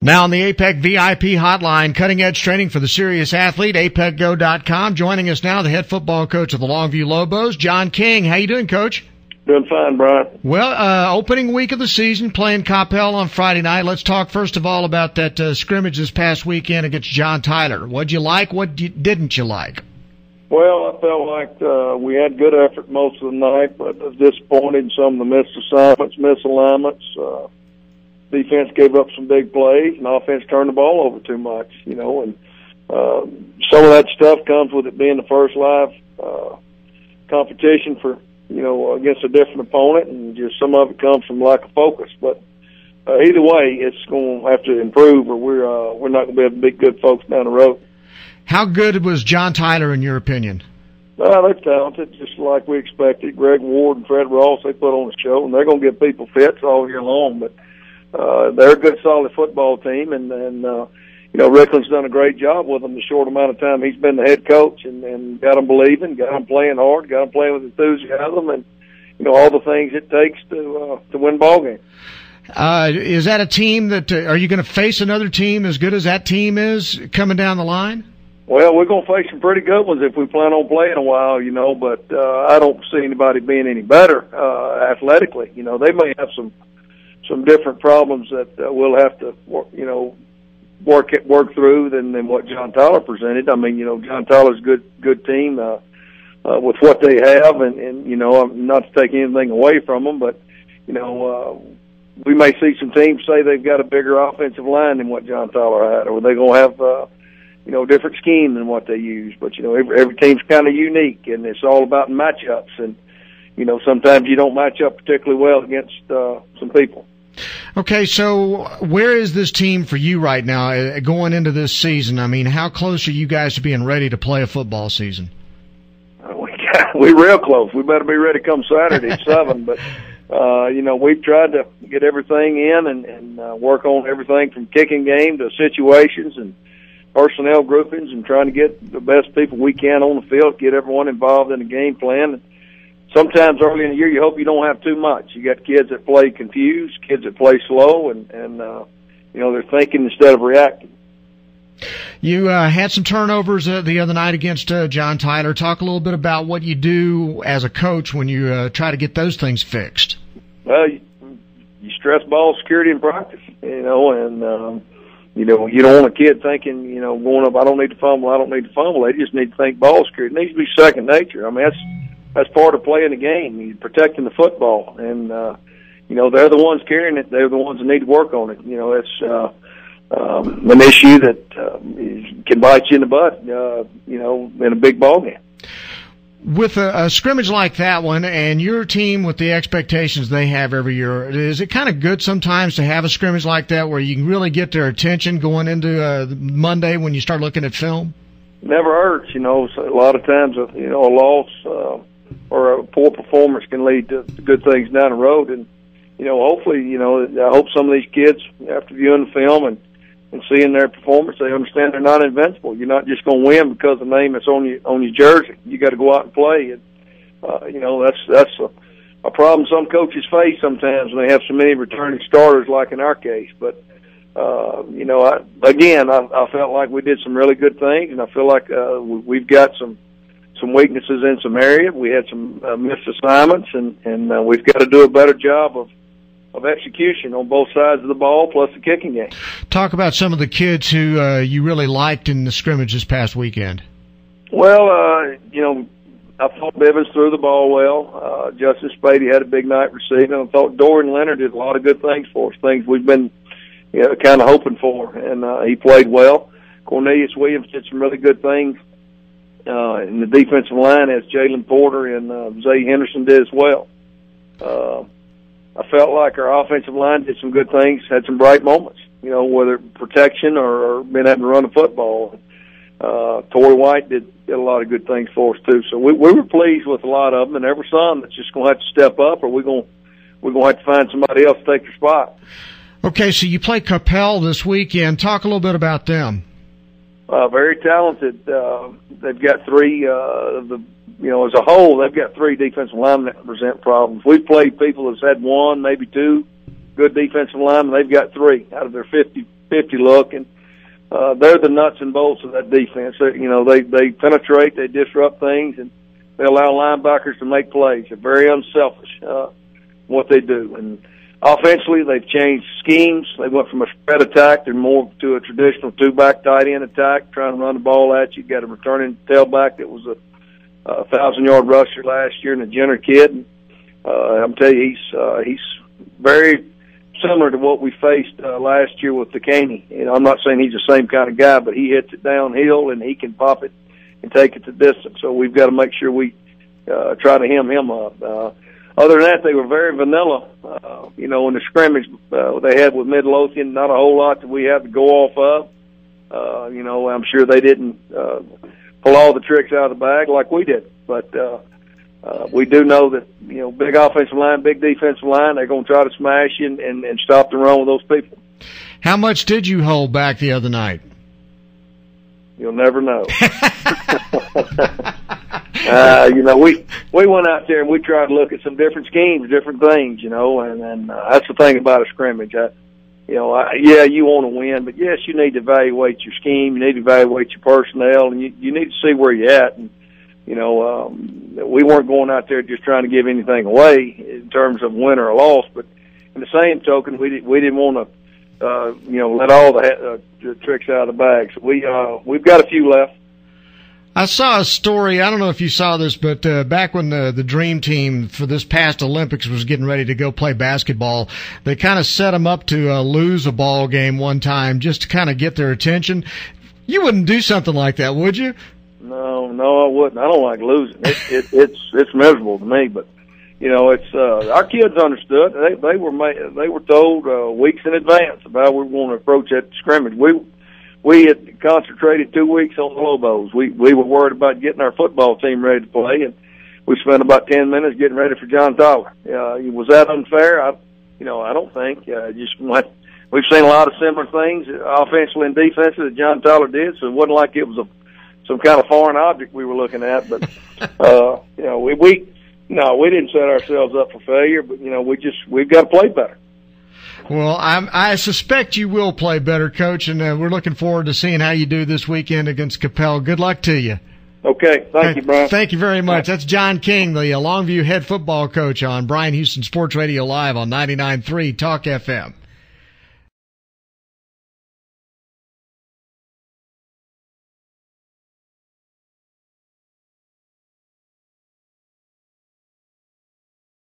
Now on the APEC VIP hotline, cutting-edge training for the serious athlete, apecgo.com. Joining us now, the head football coach of the Longview Lobos, John King. How you doing, Coach? Doing fine, Bryan. Well, opening week of the season, playing Coppell on Friday night. Let's talk first of all about that scrimmage this past weekend against John Tyler. What'd you like? What didn't you like? Well, I felt like we had good effort most of the night, but I was disappointed in some of the missed assignments, misalignments. Defense gave up some big plays, and offense turned the ball over too much, and some of that stuff comes with it being the first live competition for, against a different opponent, and just some of it comes from lack of focus. But either way, it's going to have to improve, or we're not going to be able to beat good folks down the road. How good was John Tyler in your opinion? They're talented, just like we expected. Greg Ward and Fred Ross, they put on a show, and they're going to give people fits all year long, but they're a good, solid football team, and Rickland's done a great job with them the short amount of time he's been the head coach, and got them believing, got them playing hard, got them playing with enthusiasm, and all the things it takes to win ball games. Is that a team that are you going to face another team as good as that team is coming down the line? Well, we're going to face some pretty good ones if we plan on playing a while, but I don't see anybody being any better athletically. They may have some different problems that we'll have to, work through than what John Tyler presented. I mean, John Tyler's a good team with what they have, and not to take anything away from them, but we may see some teams say they've got a bigger offensive line than what John Tyler had, or they're going to have different scheme than what they use. But every team's kind of unique, and it's all about matchups, and sometimes you don't match up particularly well against some people. Okay, so where is this team for you right now going into this season? I mean, how close are you guys to being ready to play a football season? We're real close. We better be ready come Saturday at 7. But, we've tried to get everything in and work on everything from kicking game to situations and personnel groupings, and trying to get the best people we can on the field, get everyone involved in the game plan. Sometimes early in the year, you hope you don't have too much. You got kids that play confused, kids that play slow, and they're thinking instead of reacting. You had some turnovers the other night against John Tyler. Talk a little bit about what you do as a coach when you try to get those things fixed. Well, you stress ball security in practice, and you don't want a kid thinking, going up, I don't need to fumble. They just need to think ball security. It needs to be second nature. I mean, that's part of playing the game. You're protecting the football, and they're the ones carrying it. They're the ones that need to work on it. It's an issue that can bite you in the butt. In a big ball game. With a scrimmage like that one, and your team with the expectations they have every year, is it kind of good sometimes to have a scrimmage like that where you can really get their attention going into Monday when you start looking at film? Never hurts. So a lot of times, a loss or a poor performance can lead to good things down the road. And, hopefully, I hope some of these kids, after viewing the film and seeing their performance, they understand they're not invincible. You're not just going to win because the name that's on your jersey. You got to go out and play. And, that's a problem some coaches face sometimes when they have so many returning starters, like in our case. But, I felt like we did some really good things, and I feel like we've got some weaknesses in some areas. We had some missed assignments, and we've got to do a better job of execution on both sides of the ball, plus the kicking game. Talk about some of the kids who you really liked in the scrimmage this past weekend. Well, I thought Bivens threw the ball well. Justice Spady had a big night receiving. I thought Dorian Leonard did a lot of good things for us, things we've been kind of hoping for, and he played well. Cornelius Williams did some really good things in the defensive line, as Jalen Porter and Zay Henderson did as well. I felt like our offensive line did some good things, had some bright moments, whether protection or being able to run the football. Torrey White did a lot of good things for us too. So we were pleased with a lot of them, and there were some that's just going to have to step up, or we're going to have to find somebody else to take their spot. Okay, so you play Coppell this weekend. Talk a little bit about them. Very talented. They've got three as a whole, they've got three defensive linemen that present problems. We've played people that's had one, maybe two good defensive linemen. They've got three out of their 50 50-50 look, and they're the nuts and bolts of that defense. They penetrate, they disrupt things, and they allow linebackers to make plays. They're very unselfish what they do. And offensively, they've changed schemes. They went from a spread attack to more to a traditional two-back tight end attack, trying to run the ball at you. You got a returning tailback that was a 1,000-yard rusher last year, and a Jenner kid. And, I'm telling you, he's very similar to what we faced last year with DeCaney. I'm not saying he's the same kind of guy, but he hits it downhill and he can pop it and take it to distance. So we've got to make sure we try to hem him up. Other than that, they were very vanilla. In the scrimmage they had with Midlothian, not a whole lot that we had to go off of. I'm sure they didn't pull all the tricks out of the bag like we did, but we do know that big offensive line, big defensive line, they're going to try to smash you and stop the run with those people. How much did you hold back the other night? You'll never know. We went out there and we tried to look at some different schemes, different things, and that's the thing about a scrimmage. You want to win, but yes, you need to evaluate your scheme, you need to evaluate your personnel, and you need to see where you're at. And we weren't going out there just trying to give anything away in terms of win or a loss, but in the same token, we didn't want to let all the tricks out of the bag. So we've got a few left. I saw a story, I don't know if you saw this, but back when the Dream Team for this past Olympics was getting ready to go play basketball, they kind of set them up to lose a ball game one time just to kind of get their attention. You wouldn't do something like that, would you? No, I wouldn't. I don't like losing. It's miserable to me, but it's our kids understood. They were told weeks in advance about how we were going to approach that scrimmage. We had concentrated 2 weeks on the Lobos. We were worried about getting our football team ready to play, and we spent about 10 minutes getting ready for John Tyler. Was that unfair? I don't think. We've seen a lot of similar things, offensively and defensively, that John Tyler did, so it wasn't like it was some kind of foreign object we were looking at. But we didn't set ourselves up for failure. But we've got to play better. Well, I suspect you will play better, Coach, and we're looking forward to seeing how you do this weekend against Capel. Good luck to you. Okay. Thank you, Bryan. Thank you very much. That's John King, the Longview head football coach on Bryan Houston Sports Radio Live on 99.3 Talk FM.